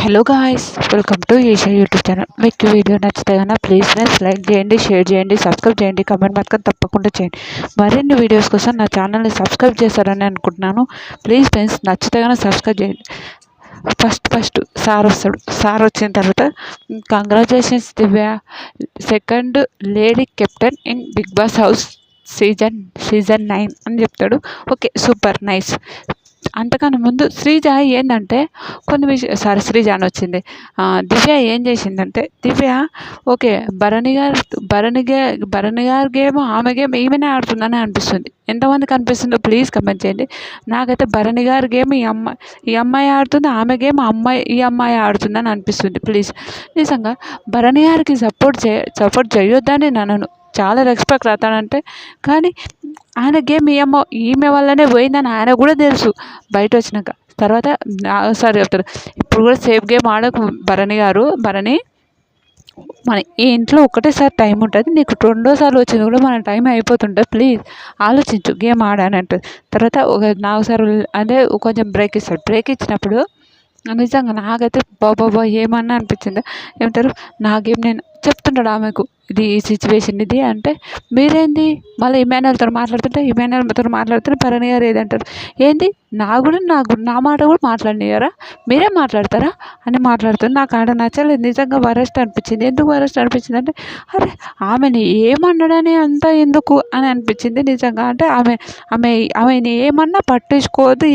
Hello guys, welcome to Esha YouTube channel. మీకు video నచ్చితే కన్నా ప్లీజ్ ఫ్రెండ్స్ లైక్ చేయండి, షేర్ చేయండి, సబ్స్క్రైబ్ చేయండి, కమెంట్ మాత్రం తప్పకుండా చేయండి. మరిన్ని వీడియోస్ కోసం నా ఛానల్ని సబ్స్క్రైబ్ చేస్తారని అనుకుంటున్నాను. ప్లీజ్ ఫ్రెండ్స్ నచ్చితే కన్నా సబ్స్క్రైబ్ చేయండి. ఫస్ట్ సార్ వస్తాడు. సార్ వచ్చిన తర్వాత congratulations Divya, second lady captain in Bigg Boss house season 9 అని చెప్తాడు. Okay, super nice. అంతకన్నా ముందు శ్రీజ ఏంటంటే శ్రీజ అని వచ్చింది. దివ్య ఏం చేసిందంటే, దివ్య ఓకే భరణి గారి గేమ్ ఆమె గేమ్ ఈమెనే ఆడుతుందని అనిపిస్తుంది. ఎంతమందికి అనిపిస్తుందో ప్లీజ్ కమెంట్ చేయండి. నాకైతే భరణి గారి గేమ్ ఈ అమ్మాయి ఆడుతుంది, ఆమె గేమ్ ఈ అమ్మాయి ఆడుతుందని అనిపిస్తుంది. ప్లీజ్ నిజంగా భరణి గారికి సపోర్ట్ చేయొద్దని నన్ను చాలా రెస్పెక్ట్ రాతానంటే, కానీ ఆయన గేమ్ ఈమె వల్లనే పోయిందని ఆయన కూడా తెలుసు. బయట వచ్చినాక తర్వాత సార్ చెప్తారు, ఇప్పుడు కూడా సేఫ్ గేమ్ ఆడకు భరణి, మన ఈ ఇంట్లో ఒకటేసారి టైం ఉంటుంది, నీకు రెండోసార్లు వచ్చింది కూడా మన టైం అయిపోతుంటుంది, ప్లీజ్ ఆలోచించు గేమ్ ఆడానంటుంది. తర్వాత నాగసారి అంటే కొంచెం బ్రేక్ ఇస్తాడు. బ్రేక్ ఇచ్చినప్పుడు నిజంగా నాకైతే బాబా ఏమన్నా అనిపించింది. ఏమంటారు, నా గేమ్ నేను చెప్తుంటాడు ఆమెకు, ఇది ఈ సిచ్యువేషన్ ఇది అంటే, మీరేంది మళ్ళీ ఇమాన్యుయల్తో మాట్లాడుతుంటే భరణి గారు ఏదంటారు, ఏంది నా మాట కూడా మాట్లాడినారా, మీరే మాట్లాడతారా అని మాట్లాడుతుంది. నాకు ఆడ నచ్చలేదు, నిజంగా వరస్ట్ అనిపించింది. ఎందుకు వరస్ట్ అనిపించింది అంటే, అరే ఆమెని ఏమన్నాడని అంత ఎందుకు అని అనిపించింది నిజంగా. అంటే ఆమెని ఏమన్నా పట్టించుకోవద్దు,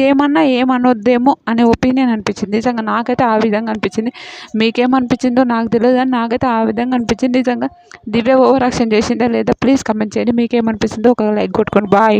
ఏమనొద్దేమో అనే ఒపీనియన్ అనిపించింది నిజంగా. నాకైతే ఆ విధంగా అనిపించింది. మీకేమనిపించిందో నాకు తెలియదు, కానీ నాకైతే ఆ విధంగా అనిపించింది నిజంగా. దివ్య ఓవర్ యాక్షన్ చేసిందా లేదా ప్లీజ్ కమెంట్ చేయండి. మీకేమనిపిస్తుందో ఒక లైక్ కొట్టుకోండి. బాయ్.